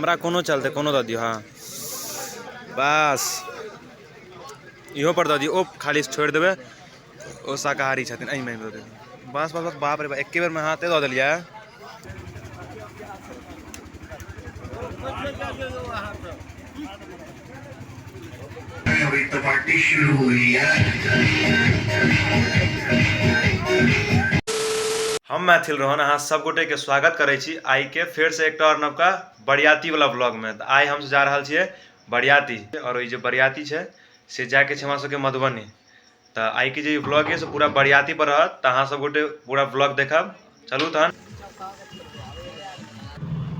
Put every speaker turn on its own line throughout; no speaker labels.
हमरा कोनो चलते कोनो दऽ दियो। हाँ बस इहो पर दऽ दियो। ओ खाली छोड़ देबे ओ शाकाहारी छथिन एहिमे दऽ देबै। बस बस बस बाप रे बाप एके बेर में हाथे दऽ देलियै। अभी तो पार्टी शुरू हुई है। हम मैथिल रोहन अहाँ सब गोटे के स्वागत करे छी आई के फिर से एक और नवका बरियाती वाला ब्लॉग में। तो आई हम जा रहा छे बरियाती और ये जो बरियाती है से जाके हमरा सबके मधुबनी। तो आई के जो ब्लॉग है से पूरा बरियाती पर रहत। तो अहाँ सब गोटे पूरा ब्लॉग देखब। चलू तहन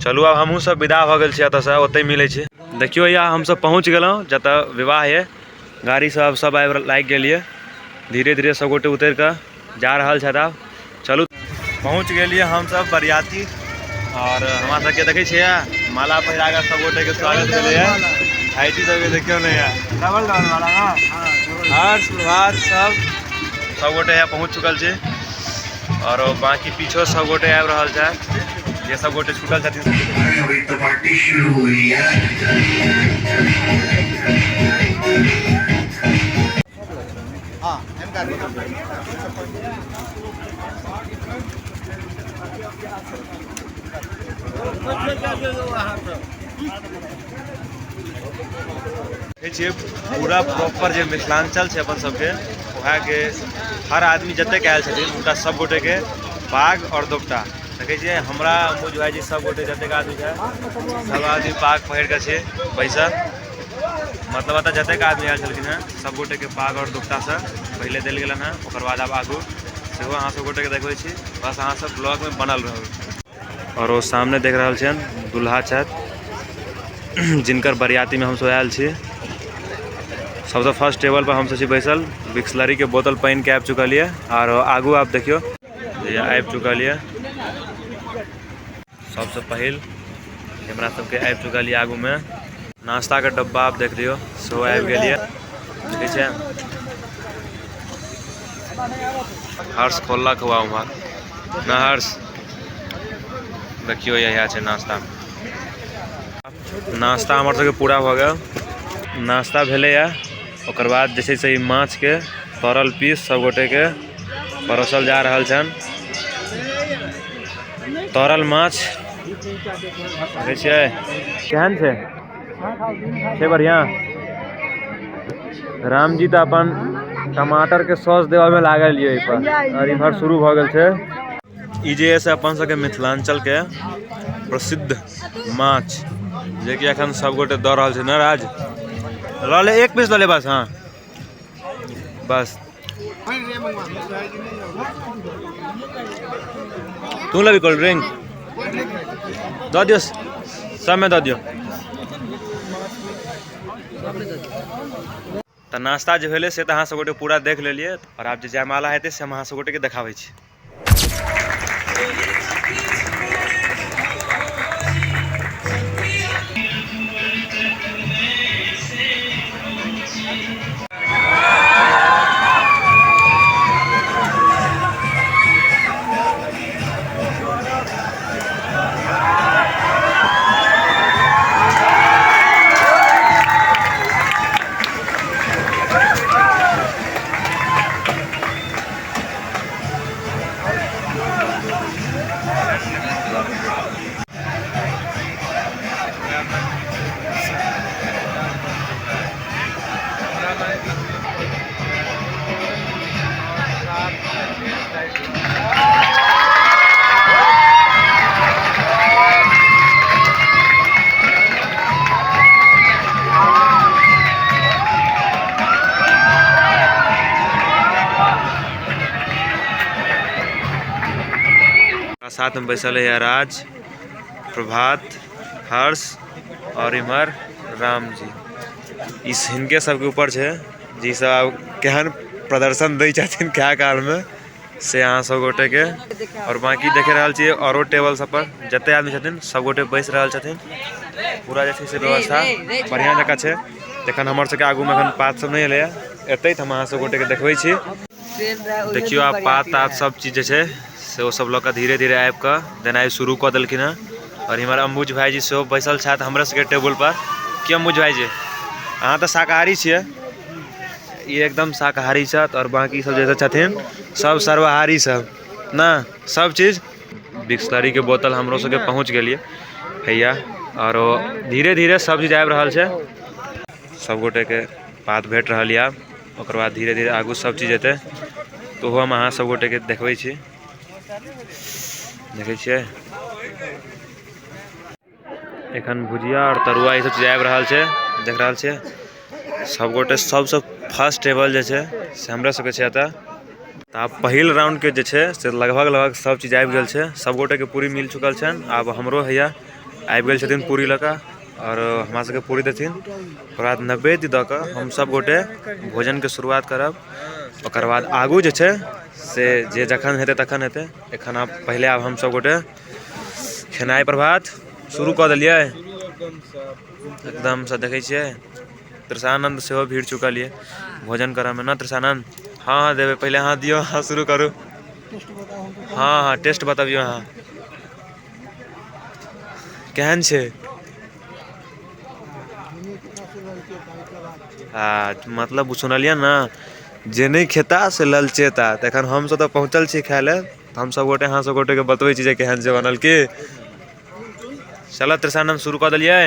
चलू अब हमहूँ सब विदा भ गेल छी एतऽ से ओतै मिलै छी। देखियो या हम सब पहुँच गेलहुँ जतऽ विवाह है। गाड़ी सब आबि लागि गेलिए। धीरे धीरे सब गोटे उतर कऽ जा रहल छथि। आब चलू पहुँच गेलिए हम सब बरियाती और हमरा सबके देखै छियै माला पहिरा कऽ सब गोटे के स्वागत भेलै है। भाईजी सबके देखियो ने यार डबल डबल वाला हां हर्ष प्रभात सब गोटे यहाँ पहुँच चुकल छी और बाकी पीछे सब गोटे आबि रहल छै। ये सब गोटे छूटल छथिन। अभी तो पार्टी शुरू हुई है। हां एनका पूरा प्रॉपर जो मिथिलांचल है अपन सबके वहाँ के हर आदमी जतेक आयल छथिन उनका सब गोटे के पाग और दोपटा देखे छिए। हमरा मुझ भाई जी सब गोटे जतेक आदमी है सब आदमी पाग पहिर के छे बैसल। मतलब अतः जतेक आदमी आयल छलखिन हैं सब गोटे के पाग और दोपटा से पहले देल गेलन हैं। ओकर बाद अब आगू सेहो अहाँ सब गोटे के देखबै छी। बस अहाँ सब ब्लॉग में बनल रहू। और वो सामने देख रहल छन दुल्हा छथि जिनकर बरियाती में हम सब आयल छी। सबसे फर्स्ट टेबल पर हम सब छी बैसल। बिस्लरी के बोतल पानी के आबि चुकल है और आगू आप देखियो आबि चुकल है। सबसे पहिल हमरा सबके आबि चुकल है। आगू में नाश्ता के डब्बा आप देख लियो सेहो आबि गेल है। ठीक है हर्ष खोलक हुआ उम्हर ना हर्ष देखियो यही है नाश्ता। नाश्ता हमारे सबके पूरा हो गया। नाश्ता भेले है ओकर बाद जैसे से माछ के तरल पीस सब गोटे के परोसल जा रहल छन। तरल माछ देखे छिए केहन छे बढ़िया। राम जी तो अपन टमाटर के सॉस देवे में लागल है पर और इधर शुरू भ गेल छे। ई जे से अपन सबके मिथिलांचल के प्रसिद्ध माछ जे कि अखन सब गोटे द रहल छे। न राज ल ले एक पीस ल ले बस। हाँ बस तू लेबी कोल्ड ड्रिंक द दियो सब में द दियो। तो नाश्ता जो भेले से तो अहाँ सब गोटे पूरा देख लेलिए और आप जो जयमाला हेतै से हम अहाँ सब गोटे के देखाबै छी। साथ में बैसल है राज प्रभात हर्ष और इमर राम जी। इस हिनके सबके ऊपर है जी सब केहन प्रदर्शन दै छथिन क्या काल में से अहाँ सब गोटे के। और बाकी देखे रहल छिए औरो टेबल सब पर जते आदमी छथिन सब गोटे बैस रहल छथिन। पूरा जे से व्यवस्था बढ़िया जगह है। तखन हमर सबके आगू में अखन पात सब नहीं एले एतै हम अहाँ सब गोटे के देखबै छी। देखियो आप पात तात सब चीज जे है से वो सब लोग धीरे धीरे आबि कऽ देनाइ शुरू कऽ देलखिन हैं। और हमार अम्बुज भाईजी सेहो बैसल छथि हमरा सबके टेबुल पर। कि अम्बुज भाईजी अहाँ तो शाकाहारी छियै, ये एकदम शाकाहारी छथि और बाकी सब जैसे छथिन सब सर्वाहारी सब ना। सब चीज बिस्लरी के बोतल हमरो सबके पहुँच गेलिए हैया और धीरे धीरे सब चीज आबि रहल छै। सब गोटे के बात भेट रहल यऽ, ओकर बाद धीरे धीरे आगू सब चीज एतै तो हम अहाँ सब गोटे के देखबै छी। देखै छियै एखन भुजिया और तरुआ ई सब चीज आबि रहल छै, देख रहल छियै। सब गोटे सबसे फर्स्ट टेबल जे छै से हमरा सबके छै एतऽ। आब पहिल राउंड के जे छै से लगभग सब चीज आबि गेल छै, सब गोटे के पूरी मिल चुकल छन। आब हमरो हैया आबि गेल छथिन पूरी लऽ कऽ और हमरा सबके पूरी देथिन। ओकर बाद नैवेद्य दऽ कऽ हम सब गोटे भोजन के शुरुआत करब। ओकर बाद आगू जे छै से जे जखन हेतै तखन हेतै। एखन आब पहिले आब हम सब गोटे खेनाइ प्रभात शुरू कऽ देलियै एकदम से। देखै छियै त्रिषानंद सेहो भिड़ चुकल ये भोजन करऽ में ना। त्रिषानंद हाँ देवे पहले हाँ दियो, हाँ शुरू करू। हाँ टेस्ट बताबियो अहाँ केहन छै। मतलब सुनलिए ना जे नहीं खेता से ललचेता। तो एखन हम सब तो पहुँचल छी खाय ले, हम सब गोटे अहाँ सब गोटे के बतबै छी जे केहन छै बनल की। चल त्रिषानंद शुरू कऽ देलिए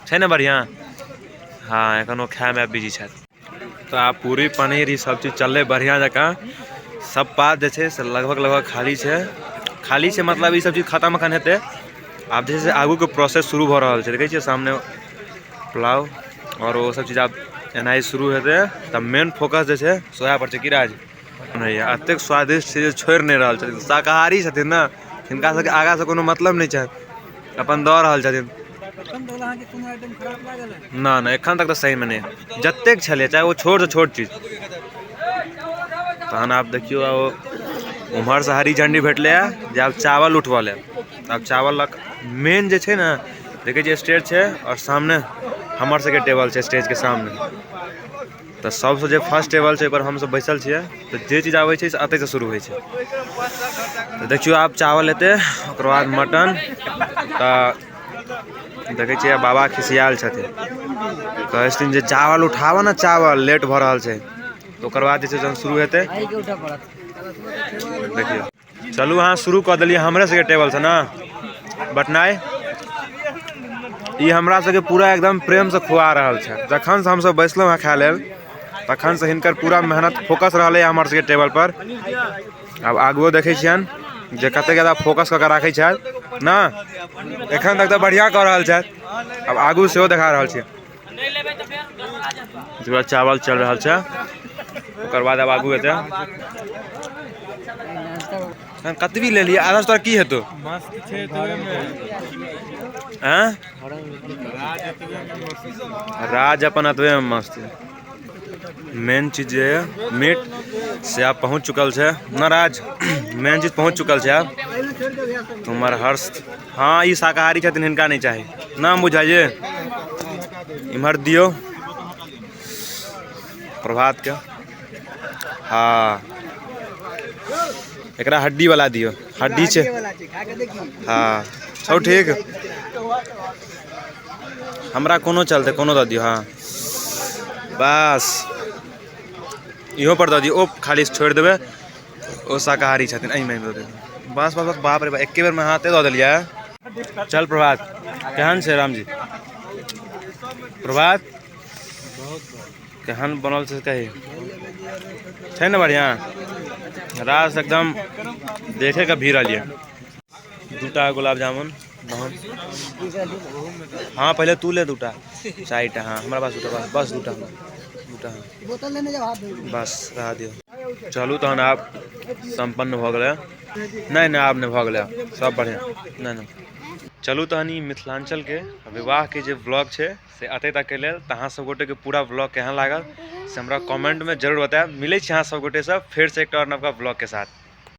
छै ना बढ़िया। हाँ एखन वो खाय में बिजी छथि। तो आप पूरी पनीर ई सब चीज चलले बढ़िया जगह। सब बात जे छै से लगभग खाली छै। खाली छै मतलब ई सब चीज खत्म अखन हेतै। आब जैसे आगू के प्रोसेस शुरू हो रहल छै, देखै छियै सामने पुलाव और वो सब चीज आब एनाइ शुरू हेतै। तब मेन फोकस जे छै सोया पर छै कि राज एतेक स्वादिष्ट चीज छोड़ि नहीं रहल छथिन। शाकाहारी छथिन ना, हिनका सबके आगा से कोनो मतलब नहीं छै, अपन दऽ रहल छथिन। ना ना एखन तक तो सही में नहीं जतेक छलै चाहे वो छोट से छोट चीज। तहन आप देखियो उम्हर से हरी झंडी भेटले जे आब चावल उठवा ले। अब चावल लग मेन जे छै ना देखै छियै स्टेज छै और सामने हमर सबके टेबल छै स्टेज के सामने। तो सबसे जे फर्स्ट टेबल छै पर हम सब बैसल छियै। तो जे चीज आबै छै से अतै से शुरू होइ छै। तो देखियो आप चावल एतै ओकर बाद मटन। तो देखै छियै बाबा खिसियाल छथिन, कहै छथिन जे चावल उठाबऽ ना, चावल लेट भऽ रहल छै। तो ओकर बाद जे छै जहन शुरू हेतै देखियो। चलू अहाँ शुरू कऽ देलिए हमरे सबके टेबल से ना बटनाइ। ई हमरा सबके पूरा एकदम प्रेम से खुआ रहल छै। जखन से हम सब बैसलहुँ हैं खाय लेल तखन से हिनकर पूरा मेहनत फोकस रहलै हमर सबके टेबल पर। अब आगुओ देखै छियन जे कतेक ज्यादा फोकस कऽ के राखै छथि ना। एखन तक तो बढ़िया कऽ रहल छथि, अब आगू सेहो देखा रहल छियै। चावल चल रहल छै ओकर बाद अब आगू हेतै। कतबी ले लिया आधा तोरा की हेतौ राज अपन अतबे में मस्त। मेन चीज जे है मीट से आप पहुँच चुकल छै ना राज। मेन चीज पहुँच चुकल छै आप तुम्हार हर्ष। हाँ ये शाकाहारी छथिन, हिनका नहीं चाही ना बुझाइए। इम्हर दियो प्रभात के। हाँ एकरा हड्डी वाला दियो, हड्डी छै। हाँ छौ ठीक, हमरा कोनो चलते कोनो दऽ दियो। हाँ बस इहो पर दऽ दियो, ओ खाली छोड़ देबै ओ शाकाहारी छथिन एहिमे दऽ देबै। बस बस बस बाप रे बाप एके बेर में हाथे दऽ देलिए। चल प्रभात केहन छै रामजी। प्रभात केहन बनल छै कही छै ना बढ़िया। रास एकदम देखे के भीड़ आलिए। दूटा गुलाब जामुन हाँ पहले तू ले दूटा चारिटा। हाँ हमारा पास दूटा बस दूटा बस रहा दियो। चलू तहन आप संपन्न भऽ गेलै। नहीं नहीं आब नहीं भऽ गेलै, सब बढ़िया। नहीं नहीं चलू तहन ई मिथिलांचल के विवाह के जे ब्लॉग छै से अतै तक के लेल। अहाँ सब गोटे के पूरा ब्लॉग केहन लागल से हमरा कमेंट में जरूर बताएब। मिलै छी अहाँ सब गोटे सब फेर से एकटा और नवका ब्लॉग के साथ।